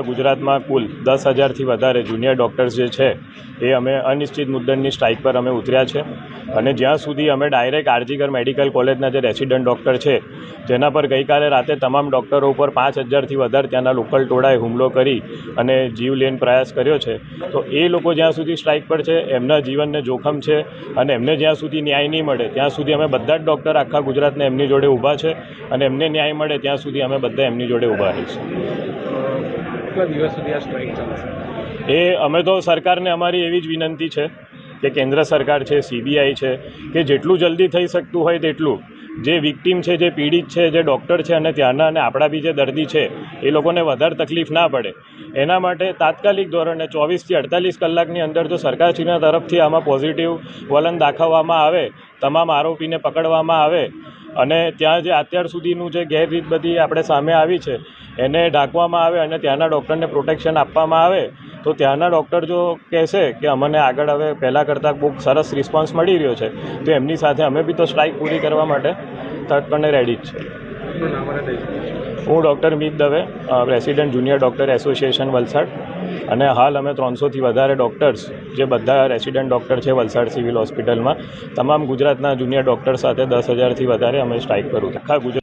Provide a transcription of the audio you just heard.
ગુજરાતમાં કુલ 10,000થી વધારે junior doctors જે છે એ અમે અનિશ્ચિત મુદ્દતની સ્ટ્રાઇક પર અમે ઉતર્યા છે અને જ્યાં સુધી અમે ડાયરેક્ટ આરજીકર મેડિકલ કોલેજના જે રેસિડન્ટ ડૉક્ટર છે જેના પર ગઈકાલે રાતે તમામ ડૉક્ટરો ઉપર 5,000થી વધારે ત્યાંના લોકલ ટોળાએ હુમલો કરી અને જીવલેણ પ્રયાસ કર્યો છે, તો એ લોકો જ્યાં સુધી સ્ટ્રાઇક પર છે એમના જીવનને જોખમ છે અને એમને જ્યાં સુધી ન્યાય નહીં મળે ત્યાં સુધી અમે બધા જ ડૉક્ટર આખા ગુજરાતને એમની જોડે ઊભા છે અને એમને ન્યાય મળે ત્યાં સુધી અમે બધા એમની જોડે ઊભા રહીશું. એ અમે તો સરકારને અમારી એવી જ વિનંતી છે કે કેન્દ્ર સરકાર છે, CBI છે, કે જેટલું જલ્દી થઈ શકતું હોય તેટલું જે વિક્ટીમ છે, જે પીડિત છે, જે ડૉક્ટર છે અને ત્યાંના અને આપણા બી જે દર્દી છે એ લોકોને વધારે તકલીફ ના પડે એના માટે તાત્કાલિક ધોરણે 24થી 48 કલાકની અંદર જો સરકારશ્રીના તરફથી આમાં પોઝિટિવ વલણ દાખવવામાં આવે, તમામ આરોપીને પકડવામાં આવે અને ત્યાં જે અત્યાર સુધીનું જે ગેરરીત બધી આપણે સામે આવી છે એને ઢાંકવામાં આવે અને ત્યાંના ડૉક્ટરને પ્રોટેક્શન આપવામાં આવે તો ત્યાંના ડૉક્ટર જો કહેશે કે અમને આગળ હવે પહેલાં કરતાં બહુ સરસ રિસ્પોન્સ મળી રહ્યો છે તો એમની સાથે અમે બી તો સ્ટ્રાઇક પૂરી કરવા માટે તટપણે રેડી જ છે. હું doctor Mit Dave, resident junior doctor association Valsad, અને હાલ અમે 300થી વધારે ડૉક્ટર્સ જે બધા રેસિડન્ટ ડૉક્ટર છે વલસાડ સિવિલ હોસ્પિટલમાં તમામ ગુજરાતના જુનિયર ડૉક્ટર સાથે 10,000થી વધારે અમે સ્ટ્રાઇક કરું છું. આખા ગુજરાત